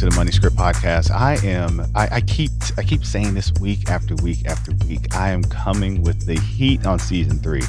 to the Money Script Podcast. I keep saying this week after week after week. I am coming with the heat on season 3.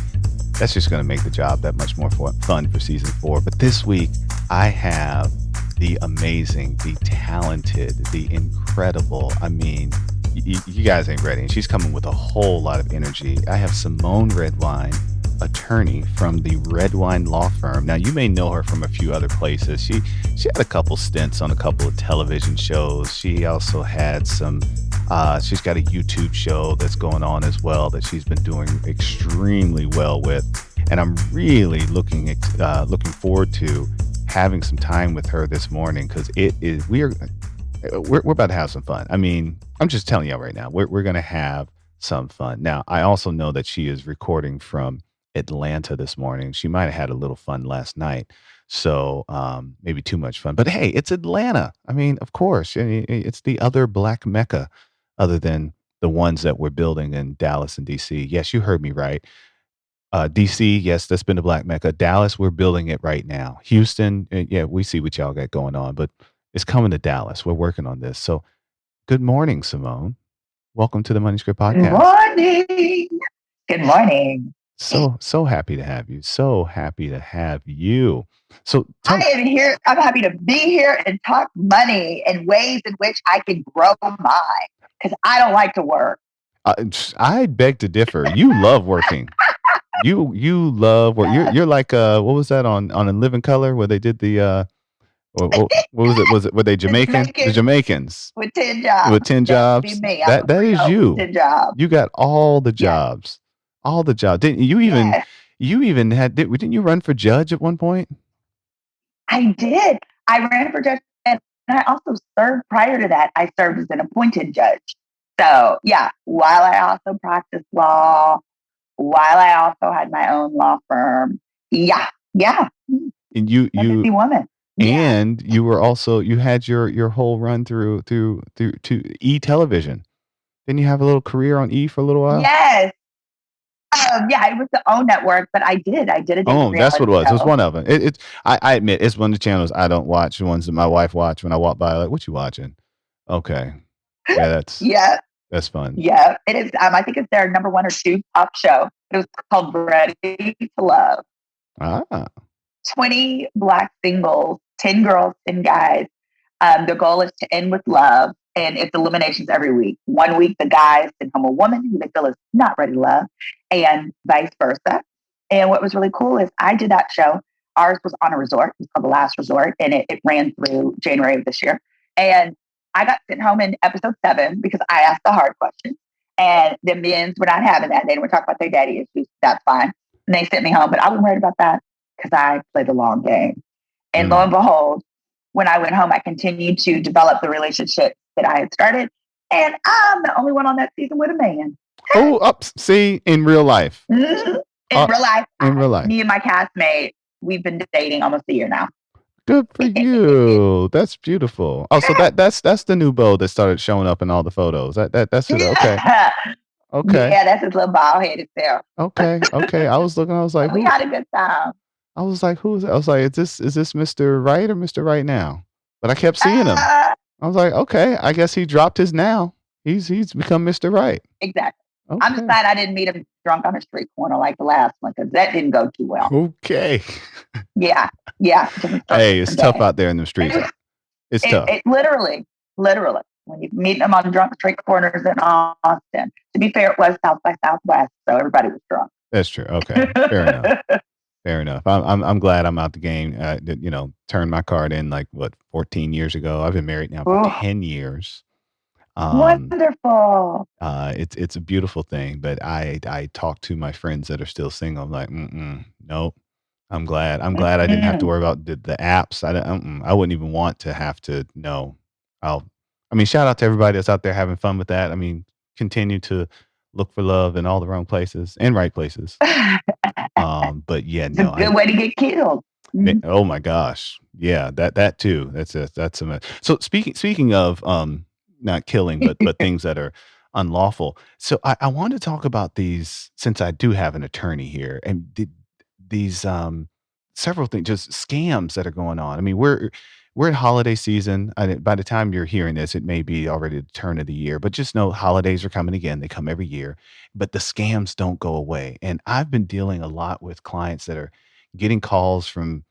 That's just going to make the job that much more fun for season 4. But this week, I have the amazing, the talented, the incredible. I mean, you guys ain't ready. And she's coming with a whole lot of energy. I have Symone Redwine, attorney from the Redwine law firm. Now, you may know her from a few other places. She had a couple stints on a couple of television shows. She also had some. She's got a YouTube show that's going on as well that she's been doing extremely well with, and I'm really looking forward to having some time with her this morning because we're about to have some fun. I mean, I'm just telling you right now, we're going to have some fun. Now, I also know that she is recording from Atlanta this morning. She might have had a little fun last night, so maybe too much fun. But hey, it's Atlanta. I mean, of course, it's the other Black Mecca, other than the ones that we're building in Dallas and DC. Yes, you heard me right. DC, yes, that's been the Black Mecca. Dallas, we're building it right now. Houston, yeah, we see what y'all got going on, but it's coming to Dallas. We're working on this. So, good morning, Symone. Welcome to the Money Script Good Podcast. morning. Good morning. So happy to have you. So happy to have you. So I am here. I'm happy to be here and talk money and ways in which I can grow mine because I don't like to work. I beg to differ. You love working. You love work. You're like what was that on In Living Color where they did the what was it? Were they Jamaican? The Jamaicans with 10 jobs. With 10 jobs. Be me. That is you. 10 jobs. You got all the jobs. Yeah. All the jobs. Didn't you even? Yes. You even didn't you run for judge at one point? I did. I ran for judge, and I also served prior to that. I served as an appointed judge. So yeah, while I also practiced law, while I also had my own law firm. Yeah. And you busy woman. And you were also you had your whole run through to E-television. Didn't you have a little career on E for a little while? Yes. Yeah, it was the O network, but I did a Oh, that's what it was. Show. It was one of them. I admit it's one of the channels I don't watch. The ones that my wife watch when I walk by, like, what you watching? Okay, yeah, that's fun. Yeah, it is. I think it's their number 1 or 2 talk show. It was called Ready to Love. 20 Black singles, 10 girls, 10 guys. The goal is to end with love, and it's eliminations every week. 1 week, the guys send home a woman who they feel is not ready to love, and vice versa. And what was really cool is I did that show. Ours was on a resort. It was called The Last Resort, and it ran through January of this year. And I got sent home in episode 7 because I asked the hard questions. And the men's were not having that. They didn't want to talk about their daddy issues. That's fine. And they sent me home, but I wasn't worried about that because I play the long game. And lo and behold, when I went home, I continued to develop the relationship that I had started. And I'm the only one on that season with a man. See, in real life. Mm-hmm. In real life. Me and my castmate, we've been dating almost a year now. Good for you. That's beautiful. Oh, so that's the new beau that started showing up in all the photos. That's it. Okay. Okay. Yeah, that's his little bald headed self. Okay. I was looking. I was like, we had a good time. I was like, who's? I was like, is this Mr. Right or Mr. Right now? But I kept seeing him. I was like, okay, I guess he dropped his now. He's become Mr. Right. Exactly. Okay. I'm just glad I didn't meet him drunk on a street corner like the last one because that didn't go too well. Okay. Yeah. Hey, it's tough out there in the streets. It's tough. Literally. When you meet them on drunk street corners in Austin. To be fair, it was South by Southwest, so everybody was drunk. That's true. Okay, fair enough. I'm glad I'm out the game. Turned my card in 14 years ago. I've been married now for 10 years. Wonderful. It's a beautiful thing, but I talk to my friends that are still single. I'm like, nope. I'm glad I didn't have to worry about the apps. I wouldn't even want to have to know. Shout out to everybody that's out there having fun with that. Continue to look for love in all the wrong places and right places. But yeah, no. It's a good way to get killed. Oh my gosh. Yeah, that too. That's so speaking of not killing, but things that are unlawful. So I want to talk about these since I do have an attorney here and these several things, just scams that are going on. we're in holiday season. By the time you're hearing this, it may be already the turn of the year, but just know holidays are coming again. They come every year, but the scams don't go away. And I've been dealing a lot with clients that are getting calls from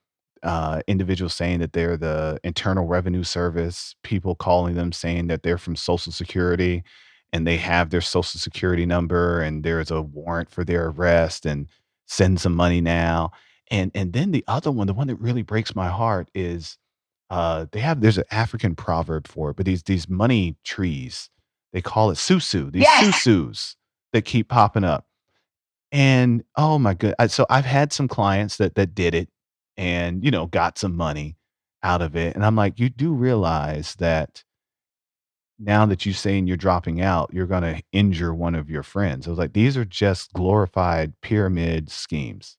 individuals saying that they're the Internal Revenue Service, people calling them saying that they're from Social Security and they have their Social Security number and there's a warrant for their arrest and send some money now. And then the other one, the one that really breaks my heart is there's an African proverb for it, but these money trees, they call it susu, these Yes. susus that keep popping up. And oh my good, so I've had some clients that did it and got some money out of it. And I'm like, you do realize that now that you're saying you're dropping out, you're gonna injure one of your friends. I was like, these are just glorified pyramid schemes.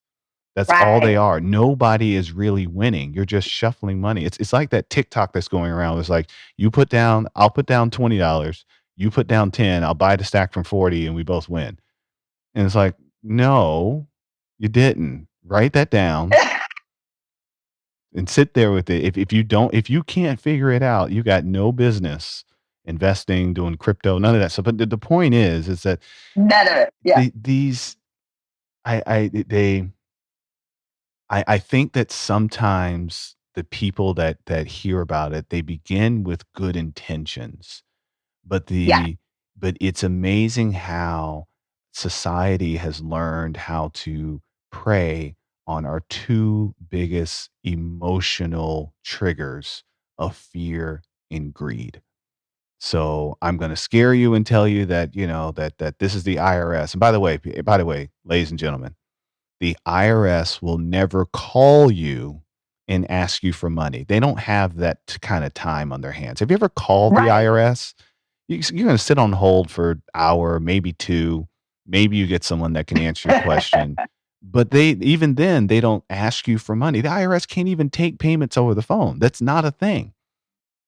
That's all they Right. are. Nobody is really winning. You're just shuffling money. It's like that TikTok that's going around. It's like, I'll put down $20, you put down 10, I'll buy the stack from 40 and we both win. And it's like, no, you didn't. Write that down and sit there with it. If you can't figure it out, you got no business investing, doing crypto, none of that. So, but the point is that None of it. Yeah. these, they, I think that sometimes the people that hear about it, they begin with good intentions, but Yeah. it's amazing how society has learned how to prey on our two biggest emotional triggers of fear and greed. So I'm going to scare you and tell you that, that this is the IRS. And by the way, ladies and gentlemen, the IRS will never call you and ask you for money. They don't have that kind of time on their hands. Have you ever called the Right. IRS? You're going to sit on hold for an hour, maybe two. Maybe you get someone that can answer your question. But even then, they don't ask you for money. The IRS can't even take payments over the phone. That's not a thing.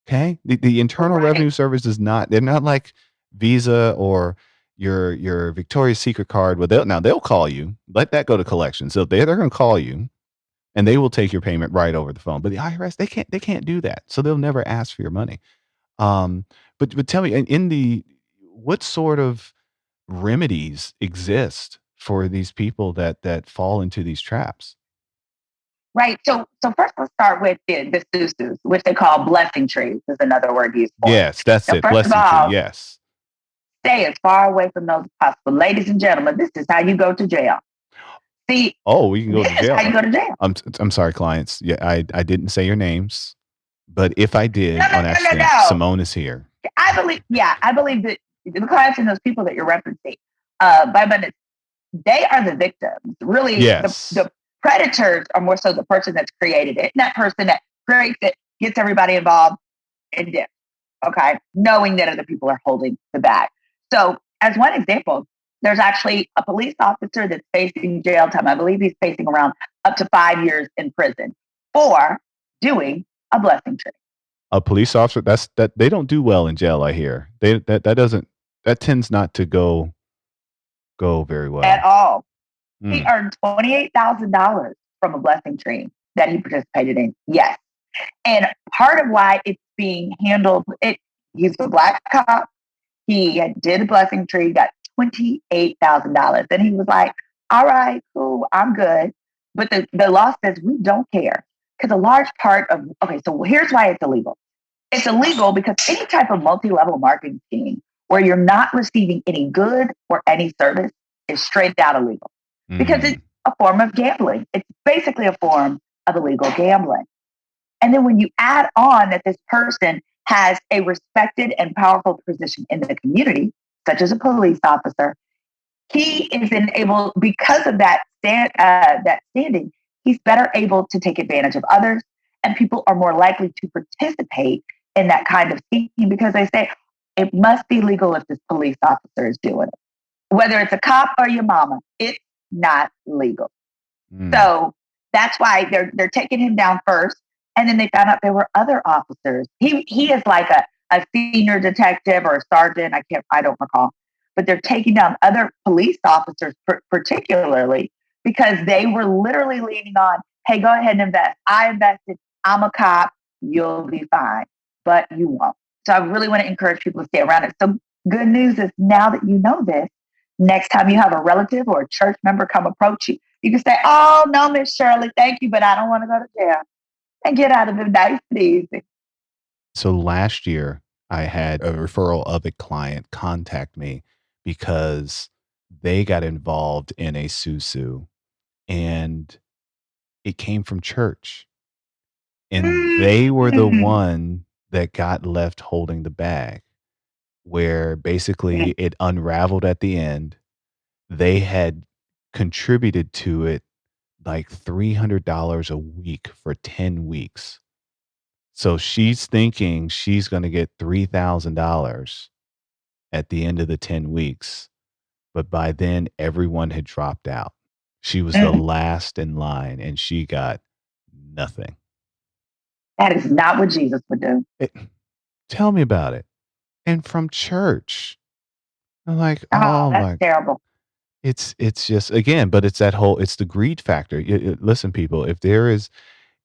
Okay? The Internal Right. Revenue Service is not, they're not like Visa or your Victoria's Secret card. Well, they'll call you. Let that go to collections. So they're going to call you and they will take your payment right over the phone. But the IRS, they can't do that. So they'll never ask for your money. Um, but tell me, in the what sort of remedies exist for these people that fall into these traps? Right. So first let's start with the susus, which they call blessing trees is another word used for it. Yes, that's Now, it. first of Blessing tree. all, Yes. stay as far away from those as possible. Ladies and gentlemen, this is how you go to jail. See, Oh, we can go this to is how jail. you go to jail. I'm sorry, clients. Yeah, I didn't say your names, but if I No, did no, on no, no, accident, no. Symone is here. I believe that the clients and those people that you're referencing, by abundance, they are the victims. Really, Yes. the predators are more so the person that's created it, and that person that creates it gets everybody involved and dips. Okay, knowing that other people are holding the bag. So, as one example, there's actually a police officer that's facing jail time. I believe he's facing around up to 5 years in prison for doing a blessing tree A police officer, that they don't do well in jail, I hear. That tends not to go very at well. all. He Mm. earned $28,000 from a blessing tree that he participated in. Yes. And part of why it's being handled, he's a black cop. He did a blessing tree, got $28,000. And he was like, all right, cool, I'm good. But the law says we don't care. Because a large part of, okay, so here's why it's illegal. It's illegal because any type of multi level marketing scheme where you're not receiving any good or any service is straight out illegal because it's Mm. a form of gambling. It's basically a form of illegal gambling. And then when you add on that this person has a respected and powerful position in the community, such as a police officer, he is able, because of that standing, he's better able to take advantage of others, and people are more likely to participate in that kind of scheme because they say it must be legal if this police officer is doing it. Whether it's a cop or your mama, it's not legal. Mm. So that's why they're taking him down first. And then they found out there were other officers. He is like a senior detective or a sergeant. I don't recall. But they're taking down other police officers particularly because they were literally leaning on, hey, go ahead and invest. I invested. I'm a cop. you'll be fine, but you won't. So I really want to encourage people to stay around it. So good news is now that you know this, next time you have a relative or a church member come approach you, you can say, "Oh no, Miss Shirley, thank you, but I don't want to go to jail," and get out of it nice and easy. So last year, I had a referral of a client contact me because they got involved in a susu, and it came from church. And they were the Mm. one that got left holding the bag, where basically it unraveled at the end. They had contributed to it like $300 a week for 10 weeks. So she's thinking she's going to get $3,000 at the end of the 10 weeks. But by then, everyone had dropped out. She was the Mm. last in line and she got nothing. That is not what Jesus would do. It, tell me about it. And from church. I'm like, Oh, oh that's my, terrible. it's just, again, but it's that whole, it's the greed factor. Listen, people, if there is,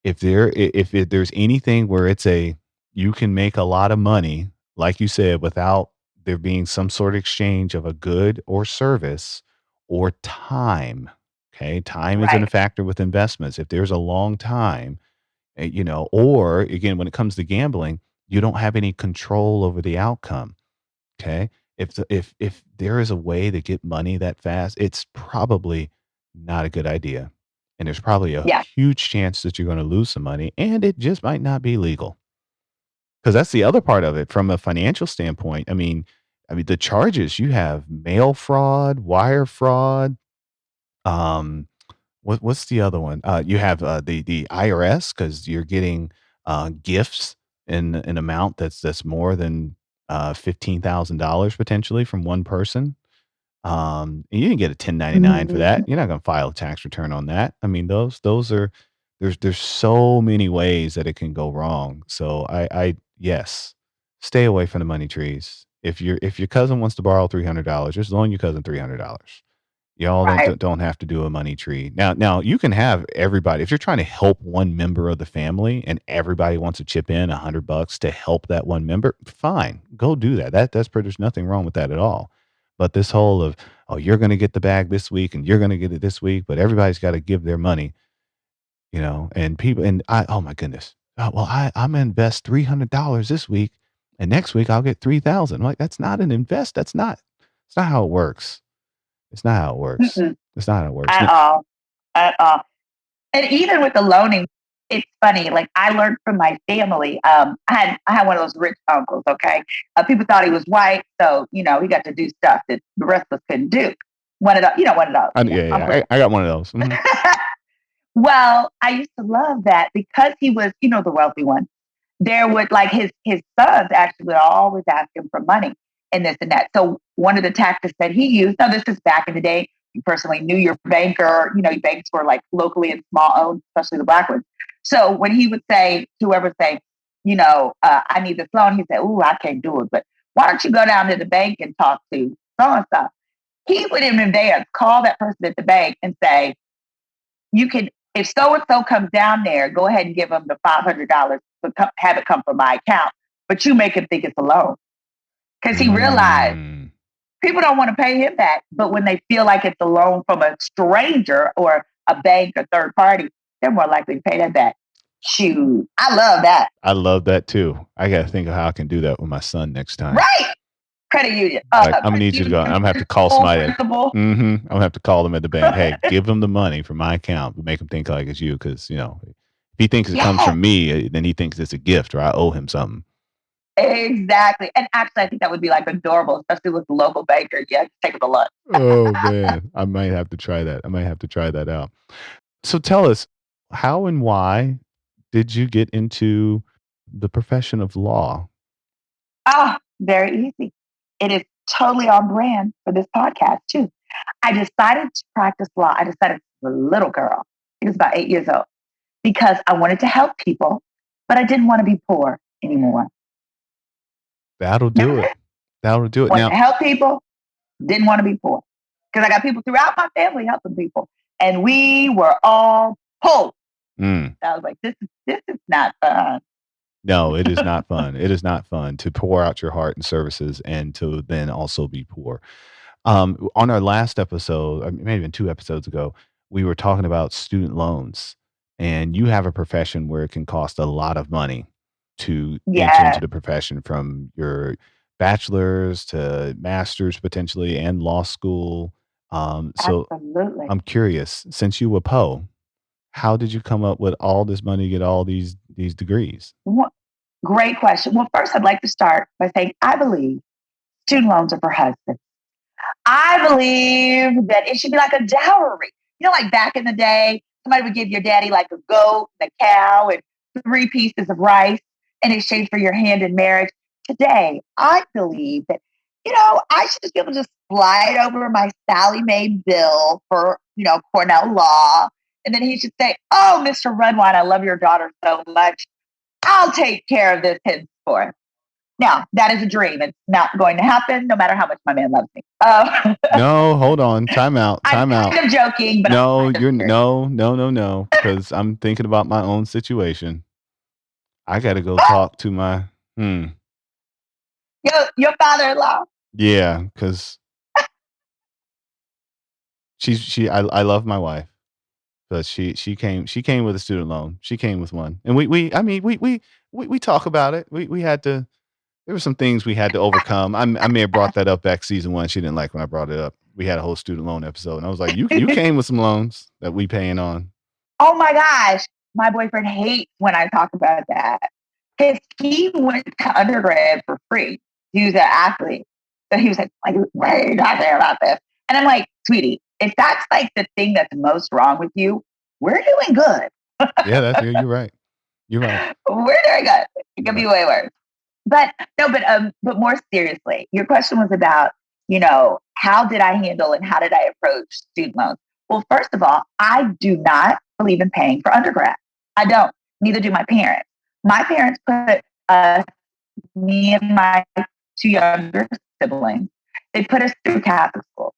if there's anything where it's a, you can make a lot of money, like you said, without there being some sort of exchange of a good or service or time. Okay, time isn't a Right. factor with investments. If there's a long time, or again, when it comes to gambling, you don't have any control over the outcome. Okay, if there is a way to get money that fast, it's probably not a good idea, and there's probably a Yeah. huge chance that you're going to lose some money, and it just might not be legal. Because that's the other part of it from a financial standpoint. I mean the charges you have: mail fraud, wire fraud. Um, what's the other one? You have the IRS because you're getting gifts in an amount that's more than $15,000 potentially from one person. And you didn't get a 1099 for that. Mhm. You're not going to file a tax return on that. I mean, those are, there's so many ways that it can go wrong. So I yes, stay away from the money trees. If your cousin wants to borrow $300, just loan your cousin $300. Y'all don't Right. don't have to do a money tree. Now you can have everybody, if you're trying to help one member of the family and everybody wants to chip in $100 to help that one member, fine, go do that. There's nothing wrong with that at all. But this whole of, oh, you're going to get the bag this week and you're going to get it this week, but everybody's got to give their money, and people, and oh my goodness, well, I'm gonna invest $300 this week, and next week I'll get 3,000. Like, that's not an invest. It's not how it works. It's not how it works. Mm-mm. It's not how it works. At all. At all. And even with the loaning, it's funny. Like I learned from my family. I had one of those rich uncles. Okay, people thought he was white, so he got to do stuff that the rest of us couldn't do. One of those, one of those. Yeah, I'm yeah. rich. I got one of those. Mhm. Well, I used to love that because he was, the wealthy one. There would like his sons actually would always ask him for money and this and that. So one of the tactics that he used, now this is back in the day, you personally knew your banker, banks were like locally and small owned, especially the black ones. So when he would say to whoever say, I need this loan, he'd say, "Ooh, I can't do it, but why don't you go down to the bank and talk to so and so?" He would in advance call that person at the bank and say, "You can, if so and so comes down there, go ahead and give them the $500, but have it come from my account. But you make him think it's a loan." Because he realized Mm. people don't want to pay him back. But when they feel like it's a loan from a stranger or a bank or third party, they're more likely to pay that back. Shoot, I love that. I love that too. I got to think of how I can do that with my son next time. Right. Credit union. Like, I'm gonna Credit need you to go. I'm union, gonna have to call full somebody. principal. I'm gonna have to call them at the bank. Hey, give them the money from my account. Make him think like it's you, because if he thinks it comes Yes, from me, then he thinks it's a gift or I owe him something. exactly. And actually, I think that would be like adorable, especially with the local banker. Yeah, take them to lunch. Oh man, I might have to try that. I might have to try that out. So tell us, how and why did you get into the profession of law? Very easy. It is totally on brand for this podcast, too. I decided to practice law. I decided as a little girl, I was about 8 years old, because I wanted to help people, but I didn't want to be poor anymore. That'll That do was it. it. That'll do it. Wanted to Now, help people, didn't want to be poor. Because I got people throughout my family helping people, and we were all poor. mm, I was like, this is not fun. No, it is not fun. It is not fun to pour out your heart and services and to then also be poor. On our last episode, maybe even 2 episodes ago, we were talking about student loans, and you have a profession where it can cost a lot of money to enter into Yeah, the profession, from your bachelor's to master's potentially and law school. So absolutely. I'm curious, since you were Poe, how did you come up with all this money to get all these degrees? Wha- Great question. Well, first, I'd like to start by saying I believe student loans are for husbands. I believe that it should be like a dowry. Like back in the day, somebody would give your daddy like a goat, and a cow, and 3 pieces of rice in exchange for your hand in marriage. Today, I believe that, I should just be able to just slide over my Sally Mae bill for, Cornell Law. And then he should say, "Oh, Mr. Redwine, I love your daughter so much. I'll take care of this henceforth." Now, that is a dream. It's not going to happen, no matter how much my man loves me. No, hold on. Time out. I'm Time out. kind of joking, but I'm No, kind of you're serious. no, no, no, no, because I'm thinking about my own situation. I gotta go talk to my Your father-in-law. yeah, because I love my wife, but she came with a student loan. She came with one, and we I mean we talk about it. We had to. There were some things we had to overcome. I may have brought that up back season one. She didn't like when I brought it up. We had a whole student loan episode, and I was like, you came with some loans that we paying on. Oh my gosh, my boyfriend hates when I talk about that because he went to undergrad for free. He was an athlete, so he was like, "Why are you not there about this?" And I'm like, "Sweetie, if that's like the thing that's most wrong with you, we're doing good. Yeah, you're right. You're right. We're doing good. It You're could be right. way worse." But no, but more seriously, your question was about, how did I handle and how did I approach student loans? Well, first of all, I do not believe in paying for undergrad. I don't. Neither do my parents. My parents put us, me and my 2 younger siblings, they put us through Catholic school.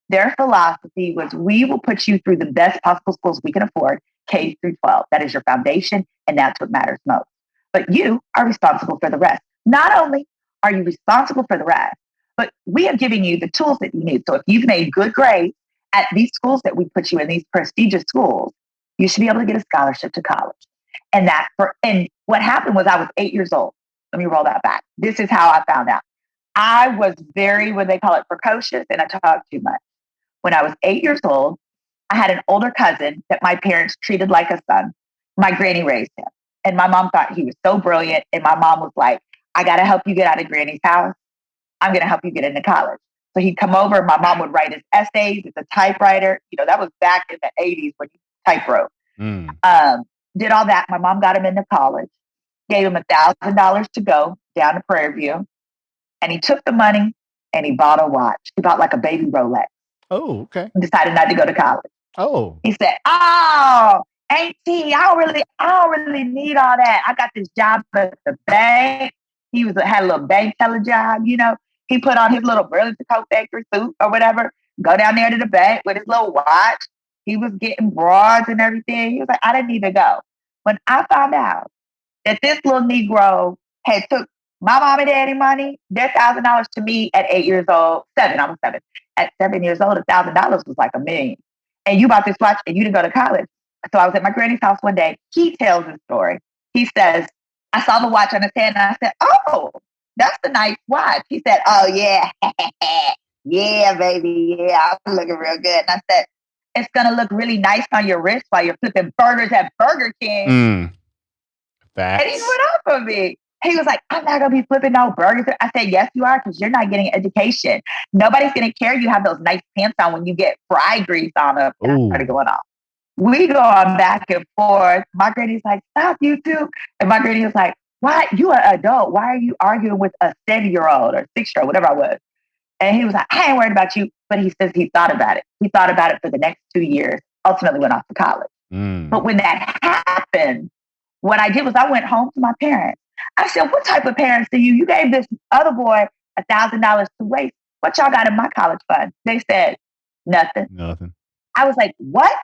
Their philosophy was, we will put you through the best possible schools we can afford, K through 12. That is your foundation, and that's what matters most. But you are responsible for the rest. Not only are you responsible for the rest, but we are giving you the tools that you need. So if you've made good grades at these schools that we put you in, these prestigious schools, you should be able to get a scholarship to college. And what happened was, I was 8 years old. Let me roll that back. This is how I found out. I was very, what they call it, precocious, and I talked too much. When I was 8 years old, I had an older cousin that my parents treated like a son. My granny raised him. And my mom thought he was so brilliant. And my mom was like, "I got to help you get out of granny's house. I'm going to help you get into college." So he'd come over. My mom would write his essays. It's a typewriter. That was back in the 80s when you type wrote. Mm. Um, did all that. My mom got him into college, gave him $1,000 to go down to Prairie View. And he took the money and he bought a watch. He bought like a baby Rolex Oh, okay. and decided not to go to college. Oh. He said, "Oh, Auntie, I don't really need all that. I got this job at the bank." Had a little bank teller job. He put on his little Burlington Coat Factory suit or whatever, go down there to the bank with his little watch. He was getting broads and everything. He was like, "I didn't need to go." When I found out that this little Negro had took my mom and daddy money, their $1,000 to me at 8 years old, seven, I was seven. At 7 years old, $1,000 was like a million. And you bought this watch and you didn't go to college. So I was at my granny's house one day. He tells the story. He says, I saw the watch on his hand and I said, "Oh, that's a nice watch." He said, "Oh, yeah." "Yeah, baby. Yeah, I'm looking real good." And I said, "It's going to look really nice on your wrist while you're flipping burgers at Burger King." Mm. And he Facts. went off on me. He was like, "I'm not going to be flipping no burgers." I said, "Yes, you are, because you're not getting education. Nobody's going to care you have those nice pants on when you get fry grease on them." And I started Oh. going off. We go on back and forth. My granny's like, "Stop, you two." And my granny was like, "Why? You are an adult. Why are you arguing with a 7-year-old or 6-year-old, whatever I was?" And he was like, "I ain't worried about you." But he says he thought about it. He thought about it for the next 2 years, ultimately went off to college. But Mm. when that happened, what I did was I went home to my parents. I said, "What type of parents are you? You gave this other boy $1,000 to waste. What y'all got in my college fund?" They said, "Nothing." Nothing. I was like, "What?"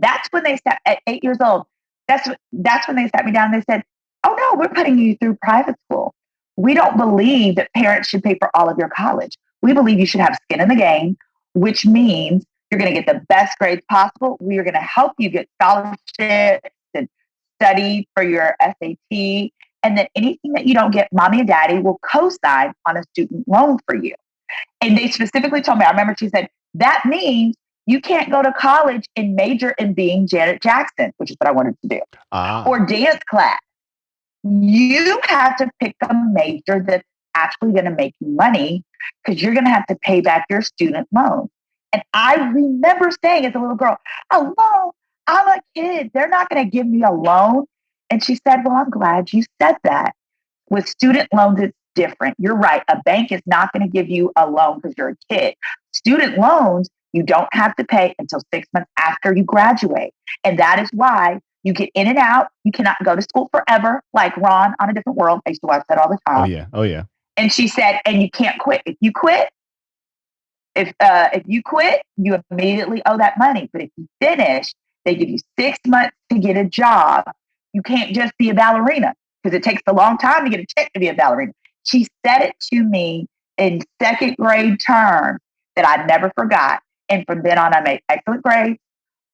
That's when they sat at 8 years old. That's when they sat me down and they said, Oh no, we're putting you through private school. We don't believe that parents should pay for all of your college. We believe you should have skin in the game, which means you're going to get the best grades possible. We are going to help you get scholarships and study for your SAT. And then anything that you don't get, mommy and daddy will co-sign on a student loan for you. And they specifically told me, I remember she said, that means you can't go to college and major in being Janet Jackson, which is what I wanted to do, Ah, or dance class. You have to pick a major that's actually going to make you money because you're going to have to pay back your student loan. And I remember saying as a little girl, a loan, I'm a kid. They're not going to give me a loan. And she said, well, I'm glad you said that. With student loans, it's different. You're right. A bank is not going to give you a loan because you're a kid. Student loans, you don't have to pay until 6 months after you graduate. And that is why you get in and out. You cannot go to school forever, like Ron on A Different World. I used to watch that all the oh time. yeah, oh yeah. And she said, and you can't quit. If you quit, you immediately owe that money. But if you finish, they give you 6 months to get a job. You can't just be a ballerina because it takes a long time to get a check to be a ballerina. She said it to me in second grade terms that I never forgot. And from then on, I made excellent grades.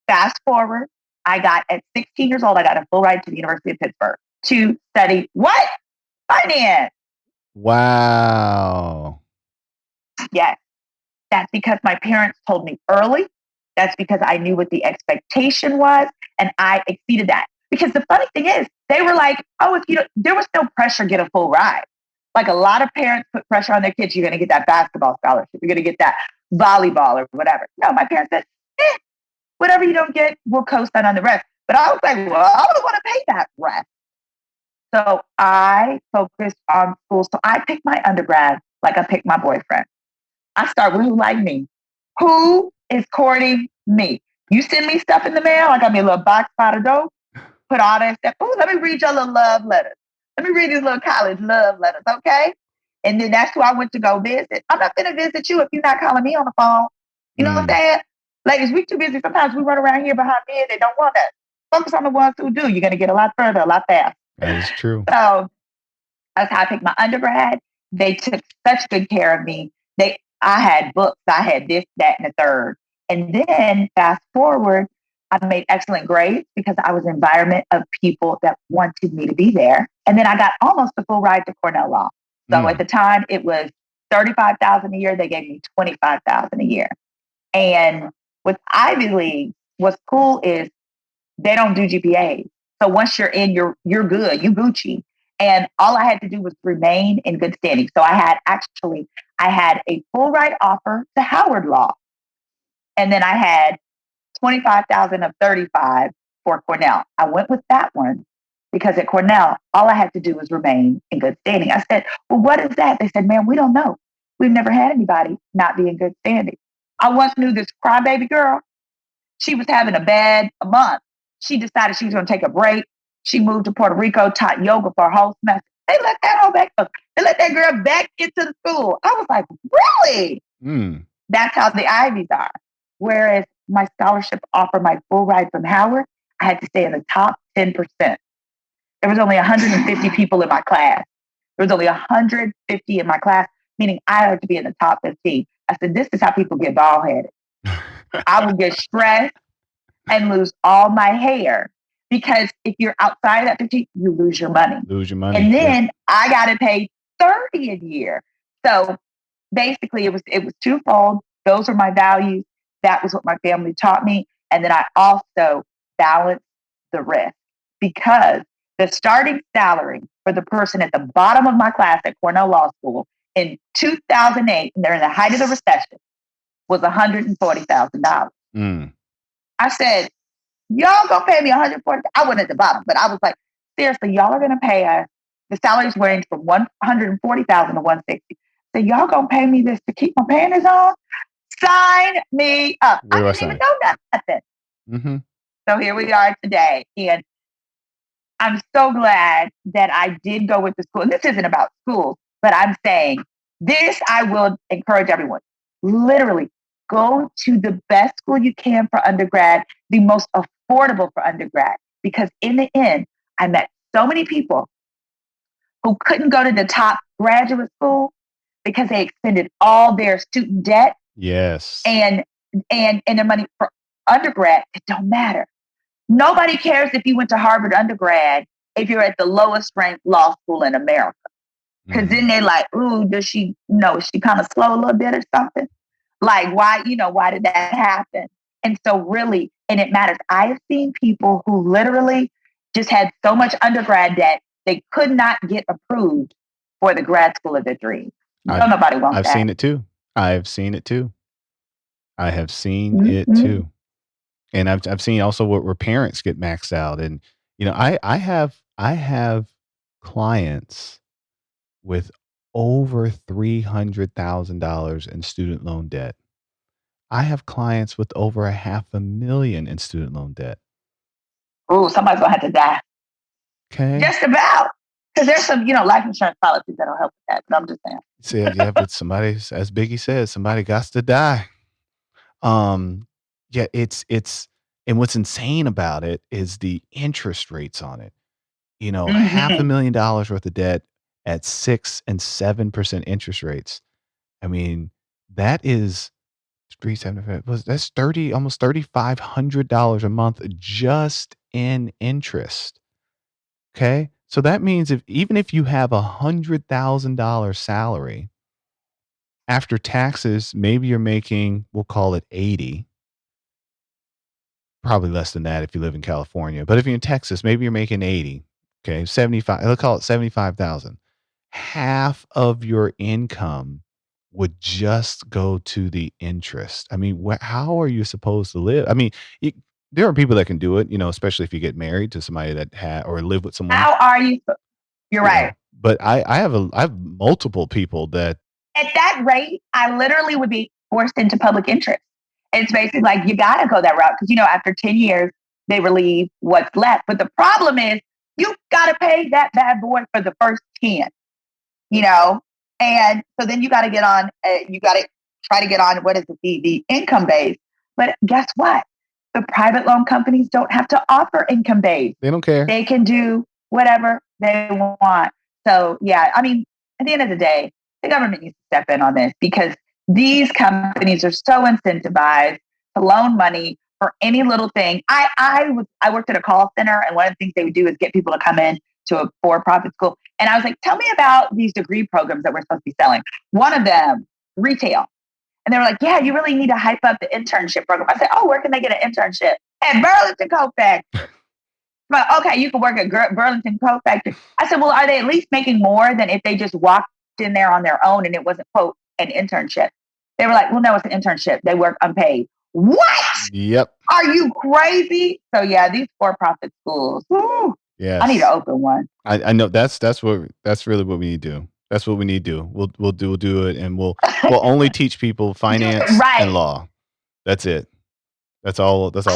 Fast forward, I got at 16 years old, I got a full ride to the University of Pittsburgh to study what? Finance. Wow. Yes. That's because my parents told me early. That's because I knew what the expectation was and I exceeded that. Because the funny thing is, they were like, oh, if you don't, there was no pressure, get a full ride. Like a lot of parents put pressure on their kids, you're going to get that basketball scholarship, you're going to get that volleyball or whatever. No, my parents said, whatever you don't get, we'll co-sign on the rest. But I was like, well, I don't want to pay that rest. So I focused on school. So I picked my undergrad like I picked my boyfriend. I start with who like me. Who is courting me? You send me stuff in the mail. I got me a little box pot of dope. Put all that stuff. Oh, let me read your little love letters. Let me read these little college love letters, okay? And then that's who I went to go visit. I'm not going to visit you if you're not calling me on the phone. You know what I'm Mm, saying? Ladies, we too busy. Sometimes we run around here behind men that don't want us. Focus on the ones who do. You're going to get a lot further, a lot faster. that is true. So that's how I picked my undergrad. They took such good care of me. I had books, I had this, that, and the third. And then fast forward, I made excellent grades because I was in an environment of people that wanted me to be there. And then I got almost a full ride to Cornell Law. So at Mm, the time it was 35,000 a year. They gave me 25,000 a year. And with Ivy League, what's cool is they don't do GPAs. So once you're in, you're good, you Gucci. And all I had to do was remain in good standing. So I had a full ride offer to Howard Law. And then I had 25,000 of 35 for Cornell. I went with that one because at Cornell, all I had to do was remain in good standing. I said, well, what is that? They said, man, we don't know. We've never had anybody not be in good standing. I once knew this crybaby girl. She was having a month. She decided she was going to take a break. She moved to Puerto Rico, taught yoga for a whole semester. They let that whole back up. They let that girl back into the school. I was like, really? mm. That's how the Ivies are. Whereas my scholarship offer, my full ride from Howard, I had to stay in the top 10%. There was only 150 people in my class. There was only 150 in my class, meaning I had to be in the top 15. I said, this is how people get bald headed. I would get stressed and lose all my hair because if you're outside of that 15, you lose your money. Lose your money. And Yeah. then I got to pay 30 a year. So basically it was twofold. Those are my values. That was what my family taught me. And then I also balanced the risk because the starting salary for the person at the bottom of my class at Cornell Law School in 2008, and they're in the height of the recession, was $140,000. Mm. I said, y'all gonna pay me 140. I wasn't at the bottom, but I was like, seriously, y'all are gonna pay us. The salaries range from 140,000 to 160. So y'all gonna pay me this to keep my panties on? Sign me up. Where I do I didn't even sign? know nothing. Mm-hmm. So here we are today. And I'm so glad that I did go with the school. And this isn't about schools, but I'm saying this I will encourage everyone. Literally, go to the best school you can for undergrad, the most affordable for undergrad. Because in the end, I met so many people who couldn't go to the top graduate school because they expended all their student debt Yes. and the money for undergrad. It don't matter. Nobody cares if you went to Harvard undergrad if you're at the lowest ranked law school in America. Because then they're like, ooh, does she, is she kind of slow a little bit or something? Like, why did that happen? And so really, and it matters. I have seen people who literally just had so much undergrad debt, they could not get approved for the grad school of their dreams. I've Nobody wants I've that. seen it too. I've seen it too. I have seen it Mm-hmm. too. And I've seen also where parents get maxed out. And I have clients with over $300,000 in student loan debt. I have clients with over a half a million in student loan debt. Ooh, somebody's gonna have to die. Okay. Just about. Because there's some, life insurance policies that'll help with that. But I'm just saying. Yeah, but somebody, as Biggie says, somebody got to die. Yeah, and what's insane about it is the interest rates on it. Half a Mm-hmm. million dollars worth of debt at 6 and 7% interest rates. I mean, that is 375. That's 30, almost $3,500 a month just in interest. Okay, so that means even if you have $100,000 salary after taxes, maybe you're making, we'll call it 80. Probably less than that if you live in California. But if you're in Texas, maybe you're making 80. Okay, 75. Let's call it 75,000. Half of your income would just go to the interest. I mean, how are you supposed to live? I mean, there are people that can do it, especially if you get married to somebody that or live with someone. How are you? You're right. But I have multiple people that At that rate, I literally would be forced into public interest. It's basically like you got to go that route because, after 10 years, they relieve what's left. But the problem is you got to pay that bad boy for the first 10, and so then you got to get on, you got to try to get on, what is it, the income base. But guess what? The private loan companies don't have to offer income base. they don't care. They can do whatever they want. So, yeah, I mean, at the end of the day, the government needs to step in on this because these companies are so incentivized to loan money for any little thing. I worked at a call center, and one of the things they would do is get people to come in to a for-profit school. And I was like, tell me about these degree programs that we're supposed to be selling. One of them, retail. And they were like, yeah, you really need to hype up the internship program. I said, oh, where can they get an internship? At Burlington Coat Factory. But okay, you can work at Burlington Coat Factory. I said, well, are they at least making more than if they just walked in there on their own and it wasn't, quote, an internship? They were like, well, no, it's an internship. They work unpaid. What? Yep. Are you crazy? So yeah, these for-profit schools. Woo, yes. I need to open one. I know that's really what we need to do. That's what we need to do. We'll do it, and we'll only teach people finance and law. That's it. That's all we'll teach.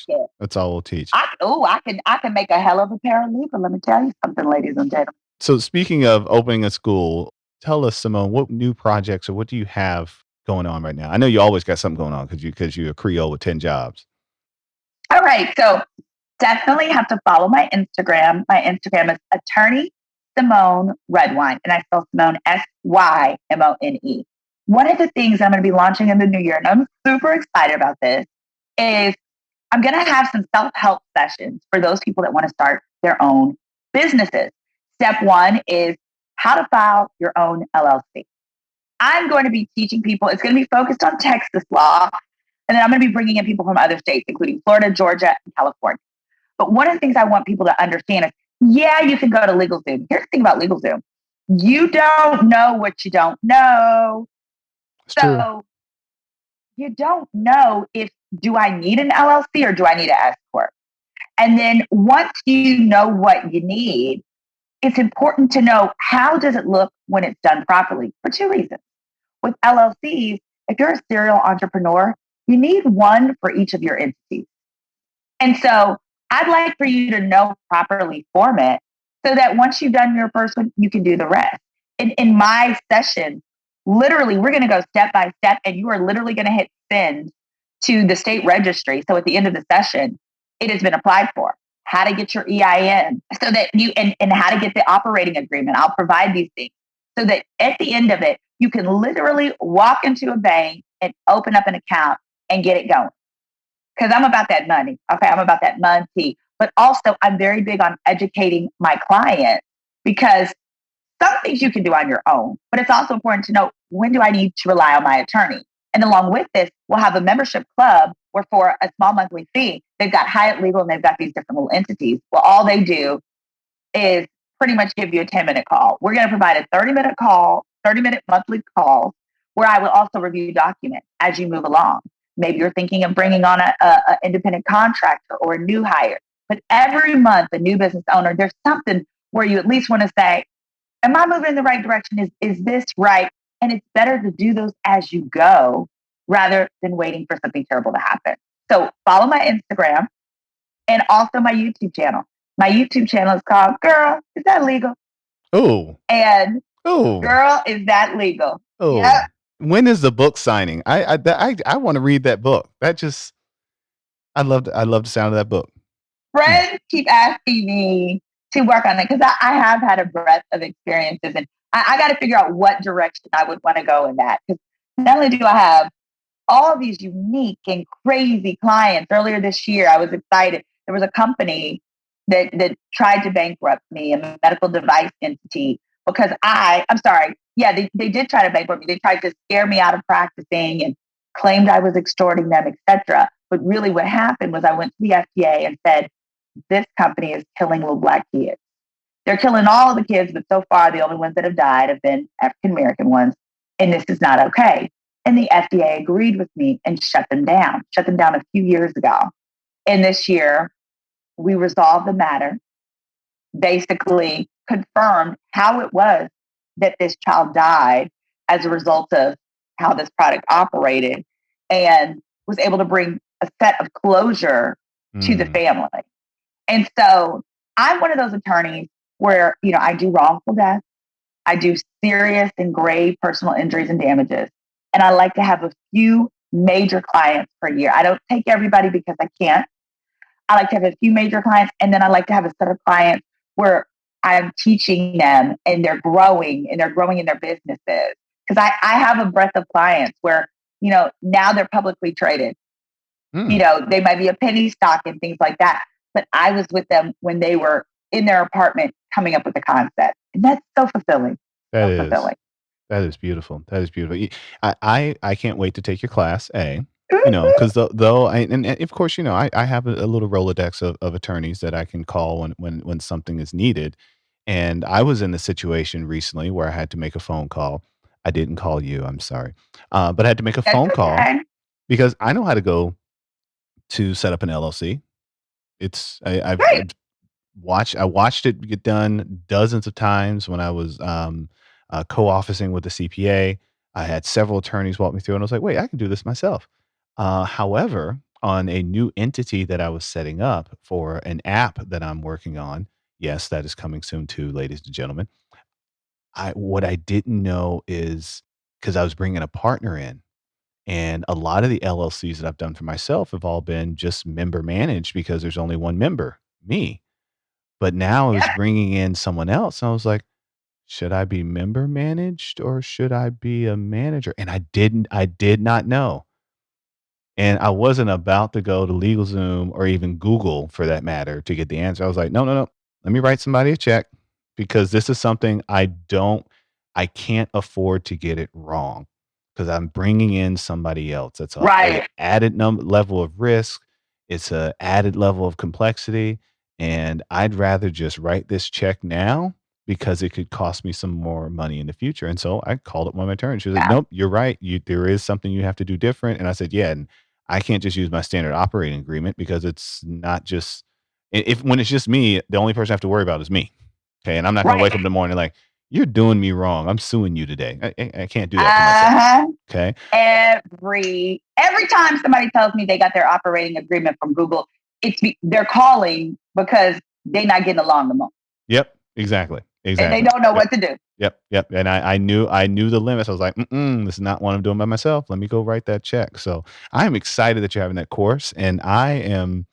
It. That's all we'll teach. I can make a hell of a paralegal. Let me tell you something, ladies and gentlemen. So speaking of opening a school, tell us, Symone, what new projects or what do you have going on right now? I know you always got something going on because you're a Creole with 10 jobs. All right. So definitely have to follow my Instagram. My Instagram is attorney Symone Redwine, and I spell Symone Symone. One of the things I'm going to be launching in the new year, and I'm super excited about this, is I'm going to have some self-help sessions for those people that want to start their own businesses. Step one is how to file your own LLC. I'm going to be teaching people, it's going to be focused on Texas law, and then I'm going to be bringing in people from other states, including Florida, Georgia, and California. But one of the things I want people to understand is, yeah, you can go to LegalZoom. Here's the thing about LegalZoom. You don't know what you don't know. It's true. So you don't know if, do I need an LLC or do I need an S Corp? And then once you know what you need, it's important to know how does it look when it's done properly for two reasons. With LLCs, if you're a serial entrepreneur, you need one for each of your entities. And so I'd like for you to know properly form it so that once you've done your first one, you can do the rest. In my session, literally, we're going to go step by step, and you are literally going to hit send to the state registry. So at the end of the session, it has been applied for. how to get your EIN so that and how to get the operating agreement. I'll provide these things so that at the end of it, you can literally walk into a bank and open up an account and get it going. Because I'm about that money. Okay. I'm about that money. But also, I'm very big on educating my clients because some things you can do on your own, but it's also important to know when do I need to rely on my attorney. And along with this, we'll have a membership club where for a small monthly fee, they've got Hyatt Legal and they've got these different little entities. Well, all they do is pretty much give you a 10-minute call. We're going to provide a 30-minute call, 30-minute monthly call, where I will also review documents as you move along. Maybe you're thinking of bringing on a independent contractor or a new hire. But every month, a new business owner, there's something where you at least want to say, am I moving in the right direction? Is this right? And it's better to do those as you go rather than waiting for something terrible to happen. So follow my Instagram and also my YouTube channel. My YouTube channel is called Girl, Is That Legal? Oh, And oh, Girl, Is That Legal? oh. Yep. When is the book signing? I want to read that book. I love the sound of that book. Friends keep asking me to work on it because I have had a breadth of experiences and I got to figure out what direction I would want to go in that. Because not only do I have all these unique and crazy clients, earlier this year, I was excited. There was a company that tried to bankrupt me, a medical device entity, because I'm sorry, yeah, they did try to bankrupt me. They tried to scare me out of practicing and claimed I was extorting them, etc. But really what happened was I went to the FDA and said, this company is killing little Black kids. They're killing all of the kids, but so far the only ones that have died have been African American ones. And this is not okay. And the FDA agreed with me and shut them down a few years ago. And this year, we resolved the matter, basically confirmed how it was that this child died as a result of how this product operated, and was able to bring a set of closure to the family. And so I'm one of those attorneys where, I do wrongful death. I do serious and grave personal injuries and damages. And I like to have a few major clients per year. I don't take everybody because I can't. I like to have a few major clients. And then I like to have a set of clients where I'm teaching them and they're growing in their businesses. Because I have a breadth of clients where, now they're publicly traded. They might be a penny stock and things like that. But I was with them when they were in their apartment coming up with the concept. And that's so fulfilling. That So is fulfilling. that is beautiful. That is beautiful. I can't wait to take your class. Because though and of course, I have a little Rolodex of attorneys that I can call when something is needed. And I was in the situation recently where I had to make a phone call. I didn't call you. I'm sorry, but I had to make a That's phone call okay. because I know how to go to set up an LLC. Great. I watched it get done dozens of times when I was co-officing with the CPA. I had several attorneys walk me through, and I was like, "Wait, I can do this myself." However, on a new entity that I was setting up for an app that I'm working on, yes, that is coming soon too, ladies and gentlemen. What I didn't know is because I was bringing a partner in, and a lot of the LLCs that I've done for myself have all been just member managed because there's only one member, me. But now I was Yep. bringing in someone else, and I was like, "Should I be member managed or should I be a manager?" And I did not know. And I wasn't about to go to LegalZoom or even Google for that matter to get the answer. I was like, "No, no, no. Let me write somebody a check because this is something I can't afford to get it wrong because I'm bringing in somebody else. It's a Right. added level of risk. It's a added level of complexity, and I'd rather just write this check now because it could cost me some more money in the future." And so I called up one of my attorneys. She was like, Yeah. "Nope, you're right. There is something you have to do different." And I said, "Yeah, and I can't just use my standard operating agreement because it's not just if when it's just me, the only person I have to worry about is me. Okay, and I'm not going to Right. wake up in the morning like you're doing me wrong. I'm suing you today. I can't do that to myself. Uh-huh. Okay. Every time somebody tells me they got their operating agreement from Google, they're calling because they're not getting along the most. Yep. Exactly. And they Exactly. don't know Yep. what to do. Yep. Yep. And I knew the limits. I was like, this is not what I'm doing by myself. Let me go write that check. So I'm excited that you're having that course, and I am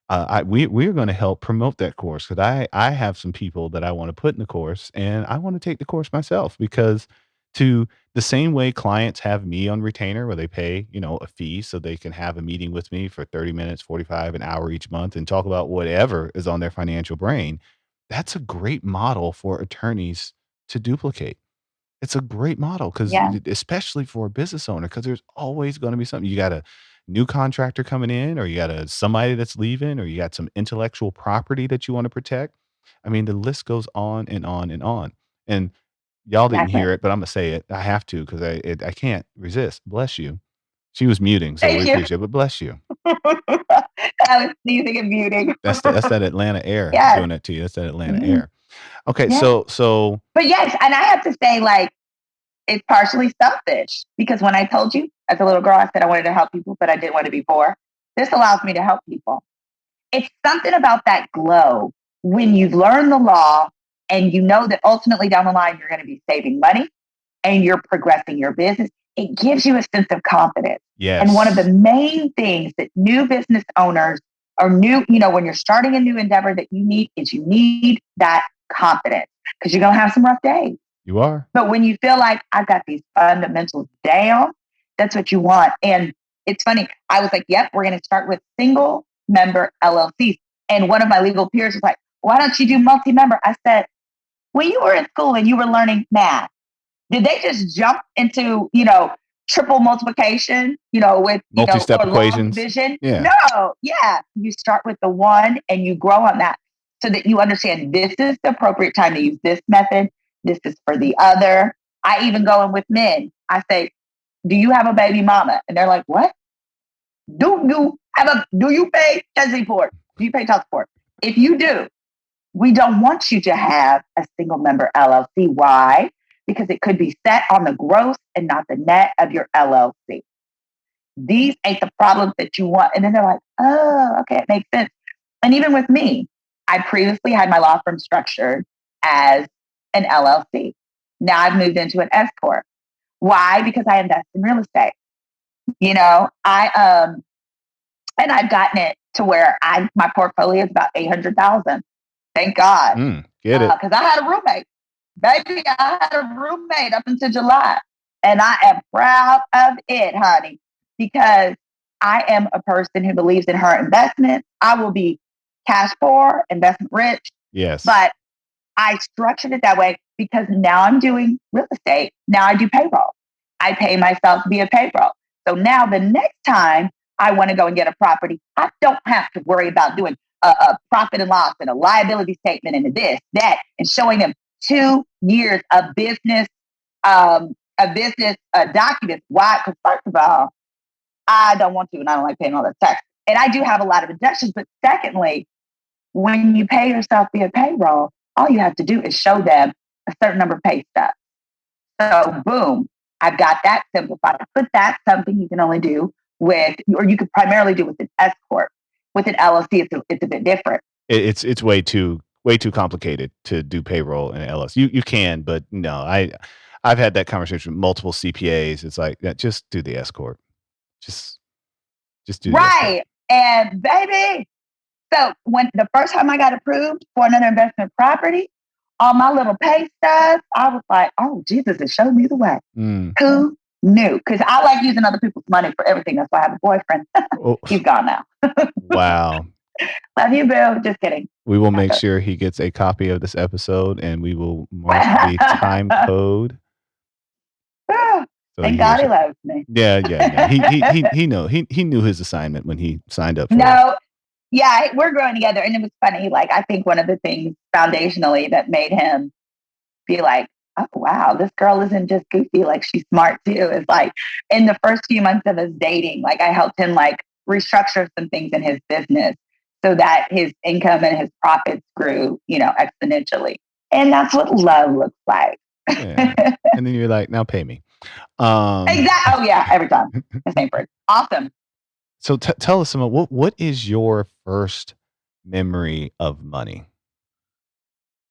we're going to help promote that course because I have some people that I want to put in the course, and I want to take the course myself because to the same way clients have me on retainer where they pay, a fee so they can have a meeting with me for 30 minutes, 45, an hour each month and talk about whatever is on their financial brain. That's a great model for attorneys to duplicate. It's a great model because Yeah, especially for a business owner, because there's always gonna be something. You got a new contractor coming in, or you got somebody that's leaving, or you got some intellectual property that you wanna protect. I mean, the list goes on and on and on. And y'all didn't exactly. hear it, but Imma say it. I have to because I can't resist. Bless you. She was muting, so we Thank you. appreciate it, but bless you. I was sneezing and muting. That's that Atlanta air Yes. doing that to you. That's that Atlanta Mhm. air. Okay, Yeah. so But yes, and I have to say, like, it's partially selfish because when I told you as a little girl, I said I wanted to help people, but I didn't want to be poor. This allows me to help people. It's something about that glow when you've learned the law and you know that ultimately down the line you're going to be saving money and you're progressing your business. It gives you a sense of confidence. And one of the yes, main things that new business owners or new, when you're starting a new endeavor that you need is you need that confidence because you're going to have some rough days. you are. But when you feel like I've got these fundamentals down, that's what you want. And it's funny. I was like, yep, we're going to start with single member LLCs. And one of my legal peers was like, why don't you do multi member? I said, when you were in school and you were learning math, did they just jump into, triple multiplication, with, Multi-step or long equations. division? Yeah. No, yeah. You start with the one and you grow on that so that you understand this is the appropriate time to use this method. This is for the other. I even go in with men. I say, do you have a baby mama? And they're like, what? Do you pay child support? Do you pay child support? If you do, we don't want you to have a single member LLC. Why? Because it could be set on the gross and not the net of your LLC. These ain't the problems that you want. And then they're like, oh, okay, it makes sense. And even with me, I previously had my law firm structured as an LLC. Now I've moved into an S corp. Why? Because I invest in real estate. I and I've gotten it to where my portfolio is about 800,000. Thank God, Get it. because I had a roommate. Baby, I had a roommate up until July. And I am proud of it, honey, because I am a person who believes in her investment. I will be cash poor, investment rich, Yes. but I structured it that way because now I'm doing real estate. Now I do payroll. I pay myself via payroll. So now the next time I want to go and get a property, I don't have to worry about doing a profit and loss and a liability statement and a this, that, and showing them 2 years of business, documents. Why? Because first of all, I don't want to, and I don't like paying all that tax. And I do have a lot of deductions. But secondly, when you pay yourself via payroll, all you have to do is show them a certain number of pay stubs. So boom, I've got that simplified. But that's something you can only do with, or you could primarily do with an S corp. With an LLC, it's a bit different. It's way too complicated to do payroll in LS. You can, but no, I've had that conversation with multiple CPAs. It's like, yeah, just do the S corp. Just just do the S corp. Right. And baby, so when the first time I got approved for another investment property, on my little pay stubs, I was like, oh, Jesus, it showed me the way. Mm. Who knew? Because I like using other people's money for everything. That's why I have a boyfriend. Oh, He's gone now. wow. Love you, Boo. Just kidding. We will make sure he gets a copy of this episode, and we will mark the time Thank code so he God hears he it. loves me. Yeah, yeah, no. He knew his assignment when he signed up for it. No, yeah, we're growing together. And it was funny. Like, I think one of the things foundationally that made him be like, oh, wow, this girl isn't just goofy. Like, she's smart too. Is like in the first few months of us dating, like, I helped him like restructure some things in his business so that his income and his profits grew, exponentially. And that's what love looks like. Yeah. And then you're like, "Now pay me." Exactly. Oh, yeah, every time. The same word. Awesome. So tell us, Simone, what is your first memory of money?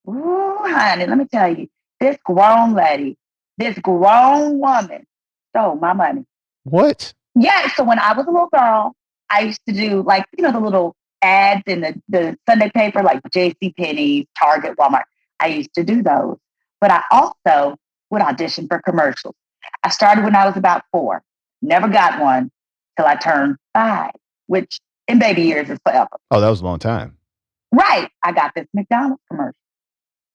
Ooh, honey, let me tell you, this grown lady, this grown woman stole my money. What? Yeah. So when I was a little girl, I used to do like, the little ads in the Sunday paper, like J.C. Penney's, Target, Walmart. I used to do those. But I also would audition for commercials. I started when I was about 4. Never got one till I turned 5, which in baby years is forever. Oh, that was a long time. Right. I got this McDonald's commercial.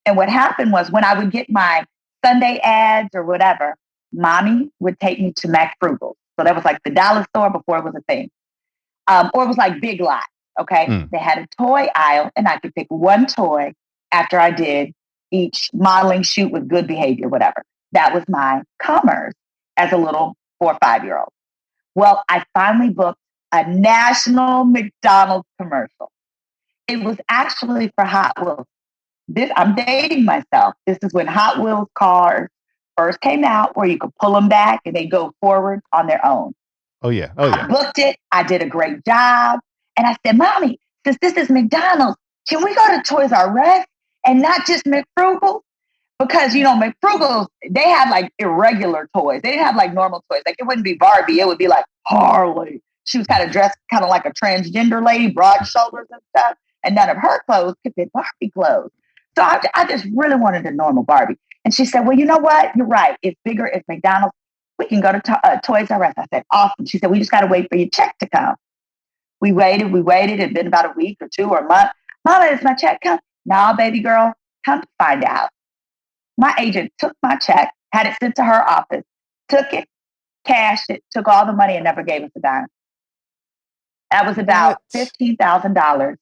And what happened was when I would get my Sunday ads or whatever, mommy would take me to Mac Frugal. So that was like the dollar store before it was a thing. Or it was like Big Lots. Okay. They had a toy aisle and I could pick one toy after I did each modeling shoot with good behavior, whatever. That was my commerce as a little 4 or 5 year old. Well, I finally booked a national McDonald's commercial. It was actually for Hot Wheels. I'm dating myself. This is when Hot Wheels cars first came out, where you could pull them back and they go forward on their own. Oh yeah. I booked it. I did a great job. And I said, Mommy, since this is McDonald's, can we go to Toys R Us and not just McFrugal? Because, McFrugals, they had like irregular toys. They didn't have like normal toys. Like it wouldn't be Barbie. It would be like Harley. She was kind of dressed kind of like a transgender lady, broad shoulders and stuff. And none of her clothes could fit Barbie clothes. So I just really wanted a normal Barbie. And she said, well, you know what? You're right. It's bigger. It's McDonald's. We can go to Toys R Us. I said, awesome. She said, we just got to wait for your check to come. We waited. It'd been about a week or 2 or a month. Mama, is my check come? Nah, baby girl, come to find out. My agent took my check, had it sent to her office, took it, cashed it, took all the money and never gave us a dime. That was about $15,000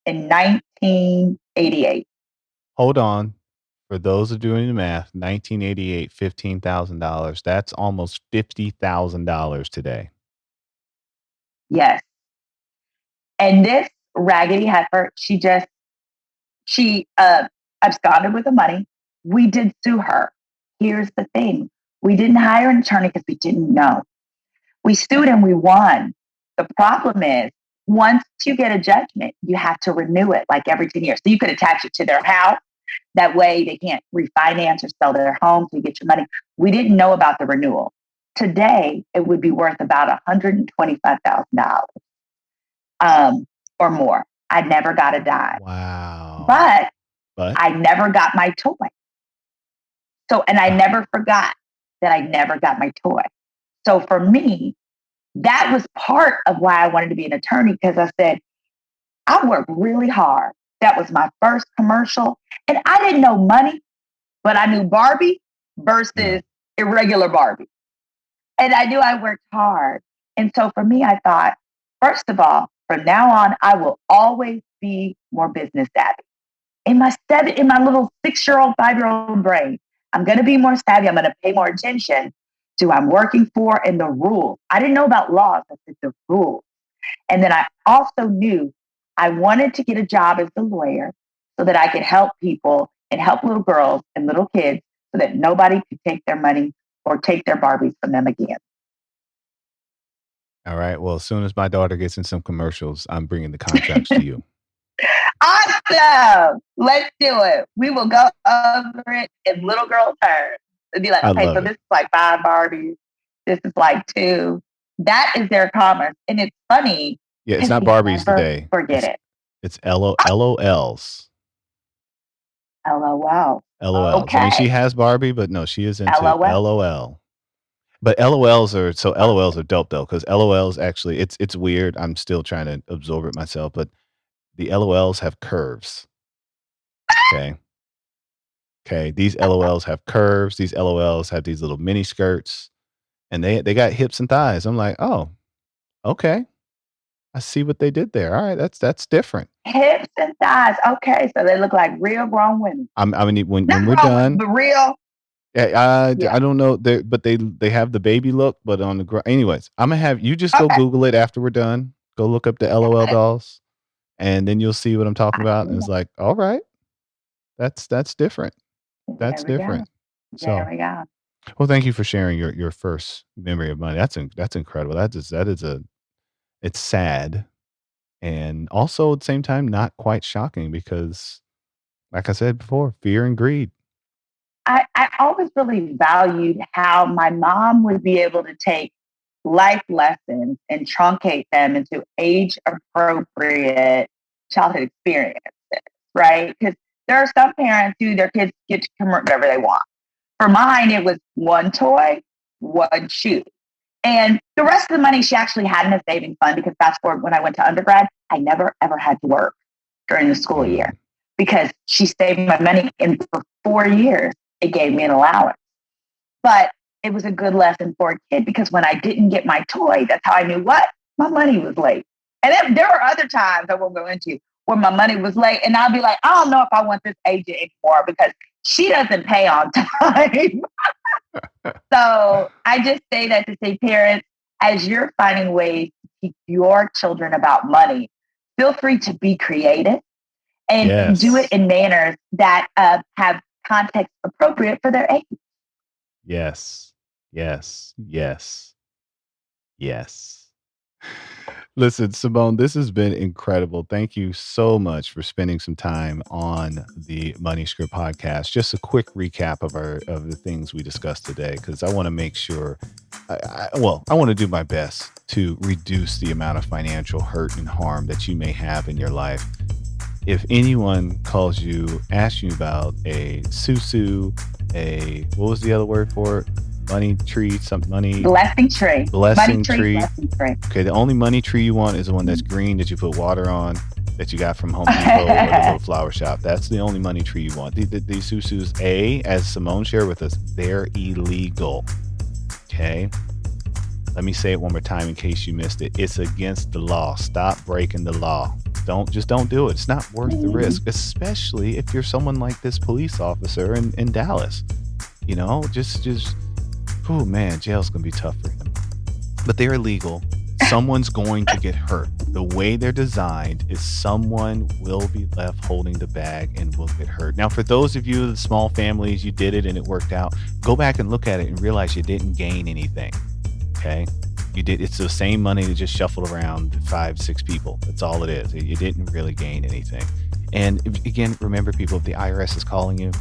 in 1988. Hold on. For those of doing the math, 1988, $15,000. That's almost $50,000 today. Yes. And this raggedy heifer, she absconded with the money. We did sue her. Here's the thing. We didn't hire an attorney because we didn't know. We sued and we won. The problem is, once you get a judgment, you have to renew it like every 10 years. So you could attach it to their house. That way they can't refinance or sell their home to get your money. We didn't know about the renewal. Today, it would be worth about $125,000 or more. I never got a dime. Wow. But I never got my toy. So, and I never forgot that I never got my toy. So for me, that was part of why I wanted to be an attorney, because I said, I worked really hard. That was my first commercial. And I didn't know money, but I knew Barbie versus irregular Barbie. And I knew I worked hard. And so for me, I thought, first of all, from now on, I will always be more business savvy. In my little 6-year-old, 5-year-old brain, I'm going to be more savvy. I'm going to pay more attention to who I'm working for and the rules. I didn't know about laws. I said the rules. And then I also knew I wanted to get a job as a lawyer so that I could help people and help little girls and little kids so that nobody could take their money or take their Barbies from them again. All right. Well, as soon as my daughter gets in some commercials, I'm bringing the contracts to you. Awesome. Let's do it. We will go over it in little girl terms. It'd be like, okay, so this is like 5 Barbies. This is like 2. That is their commerce. And it's funny. Yeah, it's not Barbies today. Forget it. It's LOLs. LOL. LOLs. Okay. I mean, she has Barbie, but no, she is into LOL. But LOLs are dope though, because LOLs actually, it's weird. I'm still trying to absorb it myself, but the LOLs have curves. Okay. These LOLs have curves. These LOLs have these little mini skirts, and they got hips and thighs. I'm like, oh, okay. I see what they did there. All right, that's different. Hips and thighs. Okay, so they look like real grown women. I mean, when we're done, the real. Yeah, I don't know, but they have the baby look, but on the ground. Anyways, I'm gonna have you just go Google it after we're done. Go look up the LOL dolls, and then you'll see what I'm talking about. And it's like, all right, that's different. That's different. There we go. Well, thank you for sharing your first memory of money. That's incredible. It's sad, and also at the same time not quite shocking because, like I said before, fear and greed. I always really valued how my mom would be able to take life lessons and truncate them into age appropriate childhood experiences, right? Because there are some parents who their kids get to come whatever they want. For mine, it was one toy, one shoe. And the rest of the money she actually had in a savings fund, because fast forward when I went to undergrad, I never ever had to work during the school year because she saved my money. And for 4 years, it gave me an allowance. But it was a good lesson for a kid because when I didn't get my toy, that's how I knew what? My money was late. And then there were other times I won't go into where my money was late. And I'll be like, I don't know if I want this agent anymore because she doesn't pay on time. So I just say that to say, parents, as you're finding ways to teach your children about money, feel free to be creative and do it in manners that have context appropriate for their age. Yes. Listen, Symone, this has been incredible. Thank you so much for spending some time on the Money Script podcast. Just a quick recap of the things we discussed today, because I want to make sure, I want to do my best to reduce the amount of financial hurt and harm that you may have in your life. If anyone calls you, asks you about a susu, what was the other word for it? Money tree, Blessing tree. Blessing tree. Blessing tree. Okay, the only money tree you want is the one that's green that you put water on, that you got from Home Depot or the little flower shop. That's the only money tree you want. These susus, as Symone shared with us, they're illegal. Okay? Let me say it one more time in case you missed it. It's against the law. Stop breaking the law. Don't do it. It's not worth the risk, especially if you're someone like this police officer in Dallas. You know, oh man, jail's gonna be tough for him. But they're illegal. Someone's going to get hurt. The way they're designed is someone will be left holding the bag and will get hurt. Now, for those of you, the small families, you did it and it worked out, go back and look at it and realize you didn't gain anything. Okay? It's the same money that just shuffled around 5-6 people. That's all it is. You didn't really gain anything. And again, remember, people, if the IRS is calling you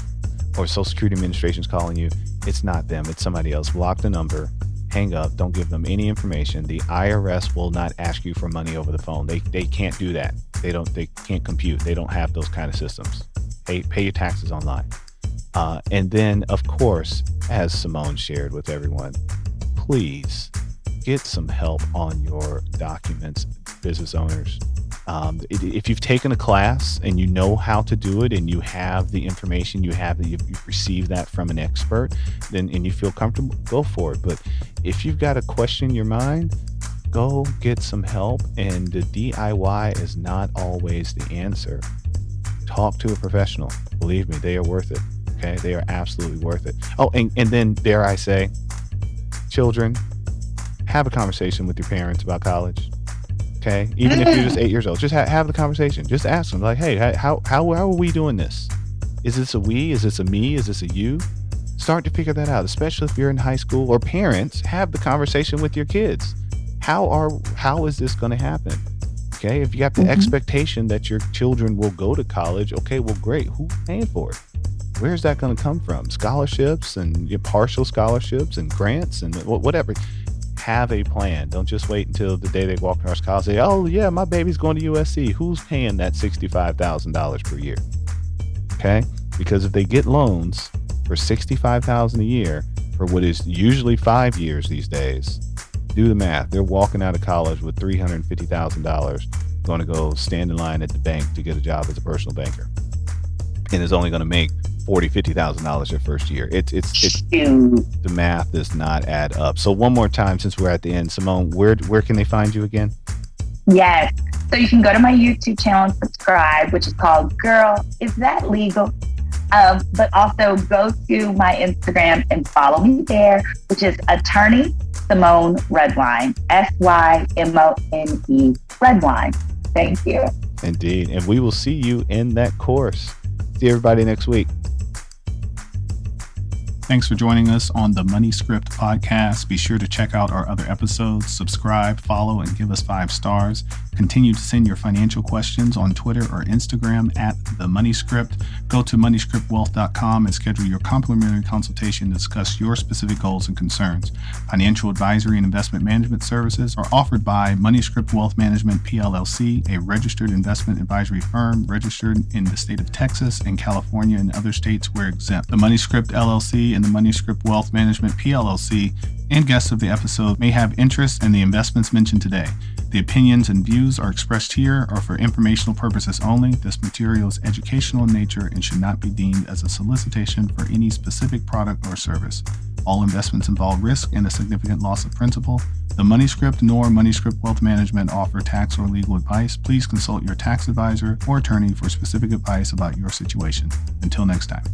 or Social Security Administration is calling you, it's not them, it's somebody else. Block the number, hang up, don't give them any information. The IRS will not ask you for money over the phone. They can't do that. They can't compute. They don't have those kind of systems. Pay your taxes online. And then, of course, as Symone shared with everyone, please get some help on your documents, business owners. If you've taken a class and you know how to do it and you have the information, you've received that from an expert, then and you feel comfortable, go for it. But if you've got a question in your mind, go get some help. And the DIY is not always the answer. Talk to a professional. Believe me, they are worth it. Okay, they are absolutely worth it. Oh, and then dare I say, children, have a conversation with your parents about college. Okay, even if you're just 8 years old, just have the conversation. Just ask them, like, hey, how are we doing this? Is this a we? Is this a me? Is this a you? Start to figure that out, especially if you're in high school. Or parents, have the conversation with your kids. How is this going to happen? Okay, if you have the expectation that your children will go to college, okay, well, great. Who's paying for it? Where's that going to come from? Scholarships and partial scholarships and grants and whatever. Have a plan. Don't just wait until the day they walk across college and say, oh yeah, my baby's going to USC. Who's paying that $65,000 per year? Okay, because if they get loans for $65,000 a year for what is usually 5 years these days, do the math. They're walking out of college with $350,000, going to go stand in line at the bank to get a job as a personal banker, and is only going to make $50,000 their first year. It's the math does not add up. So one more time, since we're at the end, Symone, where can they find you again? Yes. So you can go to my YouTube channel and subscribe, which is called Girl, Is That Legal? But also go to my Instagram and follow me there, which is Attorney Symone Redwine, SYMONE Redwine. Thank you. Indeed. And we will see you in that course. See everybody next week. Thanks for joining us on the Money Script podcast. Be sure to check out our other episodes, subscribe, follow, and give us 5 stars. Continue to send your financial questions on Twitter or Instagram at the Money Script. Go to moneyscriptwealth.com and schedule your complimentary consultation to discuss your specific goals and concerns. Financial advisory and investment management services are offered by MoneyScript Wealth Management PLLC, a registered investment advisory firm registered in the state of Texas and California and other states where exempt. The MoneyScript LLC and the MoneyScript Wealth Management PLLC and guests of the episode may have interest in the investments mentioned today. The opinions and views are expressed here are for informational purposes only. This material is educational in nature and should not be deemed as a solicitation for any specific product or service. All investments involve risk and a significant loss of principal. The MoneyScript nor MoneyScript Wealth Management offer tax or legal advice. Please consult your tax advisor or attorney for specific advice about your situation. Until next time.